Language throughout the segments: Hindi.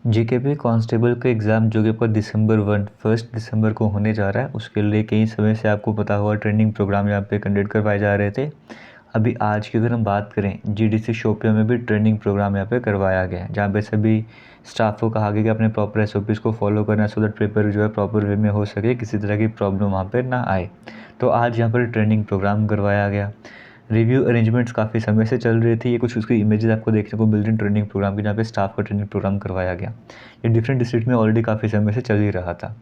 जीकेपी कांस्टेबल का एग्ज़ाम जो कि आपका फर्स्ट दिसंबर को होने जा रहा है, उसके लिए कई समय से आपको पता होगा ट्रेनिंग प्रोग्राम यहाँ पे कंडक्ट करवाए जा रहे थे। अभी आज की अगर हम बात करें, जीडीसी शोपिया में भी ट्रेनिंग प्रोग्राम यहाँ पे करवाया गया है, जहाँ पे सभी स्टाफ को कहा गया कि अपने प्रॉपर एसओपीज़ को फॉलो करना, सो दैट पेपर जो है प्रॉपर वे में हो सके, किसी तरह की प्रॉब्लम वहाँ पे ना आए। तो आज यहाँ पर ट्रेनिंग प्रोग्राम करवाया गया। रिव्यू अरेंजमेंट्स काफ़ी समय से चल रही थी, ये कुछ उसकी इमेजेस आपको देखने को मिल रही हैं ट्रेनिंग प्रोग्राम की, जहाँ पे स्टाफ का ट्रेनिंग प्रोग्राम करवाया गया। ये डिफरेंट डिस्ट्रिक्ट में ऑलरेडी काफ़ी समय से चल ही रहा था।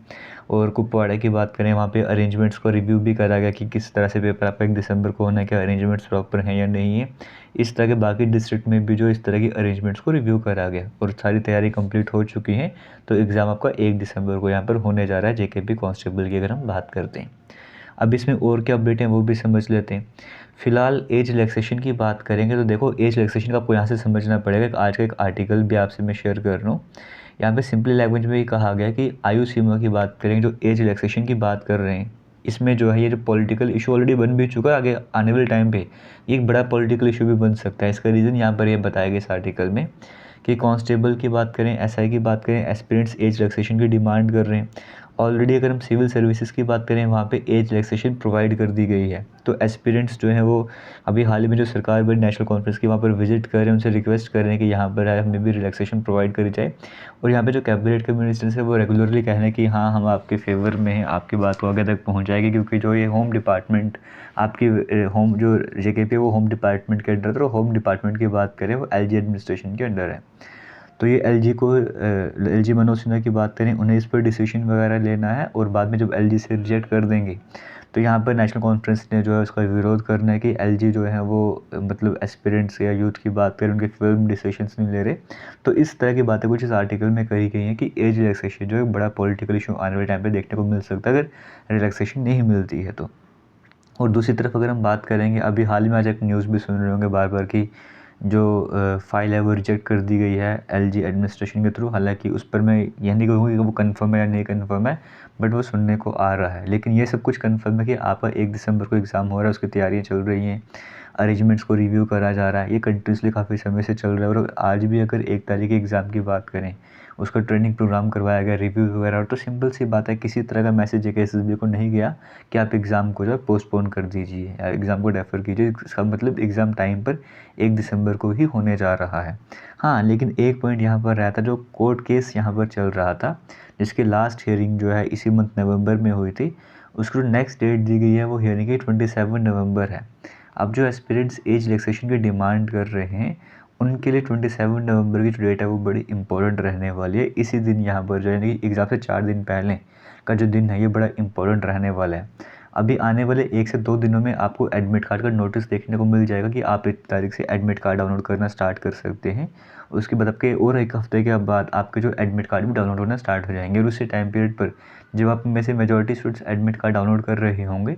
और कुपवाड़ा की बात करें, वहाँ पे अरेंजमेंट्स को रिव्यू भी करा गया कि किस तरह से पेपर आपका 1 दिसंबर को होना है, क्या अरेंजमेंट्स प्रॉपर हैं या नहीं है। इस तरह के बाकी डिस्ट्रिक्ट में भी जो इस तरह की अरेंजमेंट्स को रिव्यू करा गया और सारी तैयारी कंप्लीट हो चुकी है। तो एग्ज़ाम आपका 1 दिसंबर को यहाँ पर होने जा रहा है जेकेपी कांस्टेबल की, अगर हम बात करते हैं। अब इसमें और क्या अपडेट हैं वो भी समझ लेते हैं। फिलहाल एज रिलैक्सेशन की बात करेंगे तो देखो, एज रिलैक्सेशन का आपको यहाँ से समझना पड़ेगा। आज का एक आर्टिकल भी आपसे मैं शेयर कर रहा हूँ। यहाँ पे सिंपली लैंग्वेज में ये कहा गया कि आयु सीमा की बात करेंगे, जो एज रिलैक्सेशन की बात कर रहे हैं, इसमें जो है ये जो पॉलिटिकल इशू ऑलरेडी बन भी चुका है, आगे आने वाले टाइम पे ये एक बड़ा पॉलिटिकल इशू भी बन सकता है। इसका रीज़न यहाँ पर ये बताया गया इस आर्टिकल में कि कांस्टेबल की बात करें, एसआई की बात करें, एस्पिरेंट्स एज रिलैक्सेशन की डिमांड कर रहे हैं। ऑलरेडी अगर हम सिविल सर्विसेज की बात करें, वहाँ पे एज रिलैक्सेशन प्रोवाइड कर दी गई है। तो एस्पिरेंट्स जो हैं वो अभी हाल ही में जो सरकार बनी नेशनल कॉन्फ्रेंस की, वहाँ पर विजिट कर रहे हैं, उनसे रिक्वेस्ट कर रहे हैं कि यहाँ पर हमें भी रिलैक्सेशन प्रोवाइड करी जाए। और यहाँ पे जो कैबिनेट के मिनिस्टर्स है वो रेगुलरली कह रहे हैं कि हाँ, हम आपके फेवर में हैं, आपकी बात को आगे तक पहुँचाएगी, क्योंकि जो ये होम डिपार्टमेंट आपकी होम जो जेकेपी है वो होम डिपार्टमेंट के अंडर है। और होम डिपार्टमेंट की बात करें वो एलजी एडमिनिस्ट्रेशन के अंडर है। तो ये एलजी मनोज सिन्हा की बात करें, उन्हें इस पर डिसीजन वगैरह लेना है। और बाद में जब एलजी से रिजेक्ट कर देंगे तो यहाँ पर नेशनल कॉन्फ्रेंस ने जो है उसका विरोध करना है कि एलजी जो है वो मतलब एस्पिरेंट्स या यूथ की बात करें, उनके फिल्म डिसीजंस नहीं ले रहे। तो इस तरह की बातें कुछ इस आर्टिकल में कही गई हैं कि एज रिलैक्सेशन जो है बड़ा पॉलिटिकल इशू आने वाले टाइम पे देखने को मिल सकता है, अगर रिलैक्सेशन नहीं मिलती है तो। और दूसरी तरफ अगर हम बात करेंगे, अभी हाल ही में आज एक न्यूज़ भी सुन रहे होंगे बार बार कि जो फाइल है वो रिजेक्ट कर दी गई है एलजी एडमिनिस्ट्रेशन के थ्रू। हालांकि उस पर मैं यह नहीं कहूँगी कि वो कंफर्म है या नहीं कंफर्म है, बट वो सुनने को आ रहा है। लेकिन ये सब कुछ कंफर्म है कि आपका 1 दिसंबर को एग्ज़ाम हो रहा है, उसकी तैयारियाँ चल रही हैं, अरेंजमेंट्स को रिव्यू करा जा रहा है। ये कंटिन्यूसली काफ़ी समय से चल रहा है। और आज भी अगर 1 तारीख के एग्ज़ाम की बात करें, उसका ट्रेनिंग प्रोग्राम करवाया गया, रिव्यू वगैरह, और तो सिंपल सी बात है, किसी तरह का मैसेज एक एसएसबी को नहीं गया कि आप एग्ज़ाम को जो है पोस्टपोन कर दीजिए या एग्ज़ाम को डेफर कीजिए। इसका मतलब एग्ज़ाम टाइम पर 1 दिसंबर को ही होने जा रहा है। हाँ, लेकिन एक पॉइंट यहाँ पर रहता, जो कोर्ट केस यहाँ पर चल रहा था, जिसकी लास्ट हियरिंग जो है इसी मंथ नवंबर में हुई थी, उसकी जो नेक्स्ट डेट दी गई है वो हियरिंग की 27 नवंबर है। अब जो एस्पिरेंट्स एज रिलैक्सेशन की डिमांड कर रहे हैं, उनके लिए 27 नवंबर की जो डेट है वो बड़ी इंपॉर्टेंट रहने वाली है। इसी दिन यहाँ पर जो है कि एग्ज़ाम से 4 दिन पहले का जो दिन है ये बड़ा इंपॉर्टेंट रहने वाला है। अभी आने वाले 1 से 2 दिनों में आपको एडमिट कार्ड का नोटिस देखने को मिल जाएगा कि आप 1 तारीख से एडमिट कार्ड डाउनलोड करना स्टार्ट कर सकते हैं। उसके बाद आपके और 1 हफ्ते के बाद आपके जो एडमिट कार्ड भी डाउनलोड होना स्टार्ट हो जाएंगे। और उसी टाइम पीरियड पर जब आप में से majority students admit card download कर रहे होंगे,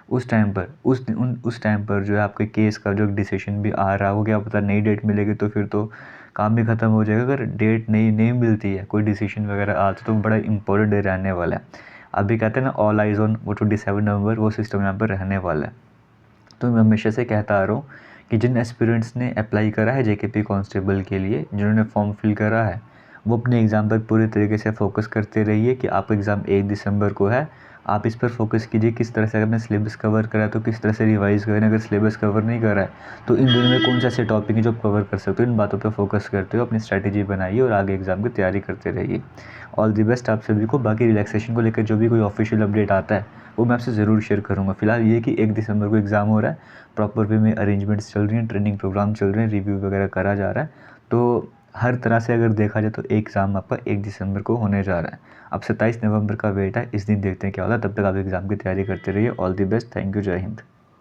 उस टाइम पर उस टाइम पर जो है आपके केस का जो डिसीजन भी आ रहा हो, क्या पता नई डेट मिलेगी तो फिर तो काम भी ख़त्म हो जाएगा। अगर डेट नहीं मिलती है, कोई डिसीजन वगैरह आता तो बड़ा इंपॉर्टेंट डे रहने वाला है। अभी कहते हैं ना, ऑल आइज़ ऑन वो 27 नवंबर, वो सिस्टम यहाँ पर रहने वाला है। तो मैं हमेशा से कहता आ रहा हूँ कि जिन एस्पिरेंट्स ने अप्लाई करा है जेकेपी कांस्टेबल के लिए, जिन्होंने फॉर्म फिल करा है, वो अपने एग्ज़ाम पर पूरी तरीके से फोकस करते रहिए कि आपका एग्ज़ाम 1 दिसंबर को है। आप इस पर फोकस कीजिए किस तरह से, अगर आपने सिलेबस कवर करा है तो किस तरह से रिवाइज़ करें, अगर सिलेबस कवर नहीं करा है तो इन दिनों में कौन से ऐसे टॉपिक हैं जो आप कवर कर सकते हो, इन बातों पर फोकस करते हो, अपनी स्ट्रैटेजी बनाइए और आगे एग्ज़ाम की तैयारी करते रहिए। ऑल द बेस्ट आप सभी को। बाकी रिलैक्सेशन को लेकर जो भी कोई ऑफिशियल अपडेट आता है वो मैं आपसे ज़रूर शेयर करूँगा। फिलहाल ये कि 1 दिसंबर को एग्ज़ाम हो रहा है, प्रॉपर वे में अरेंजमेंट्स चल रही हैं, ट्रेनिंग प्रोग्राम चल रहे हैं, रिव्यू वगैरह करा जा रहा है। तो हर तरह से अगर देखा जाए तो एग्ज़ाम आपका 1 दिसंबर को होने जा रहा है। अब 27 नवंबर का वेट है, इस दिन देखते हैं क्या होता है। तब तक आप एग्ज़ाम की तैयारी करते रहिए। All the best. Thank you. जय हिंद।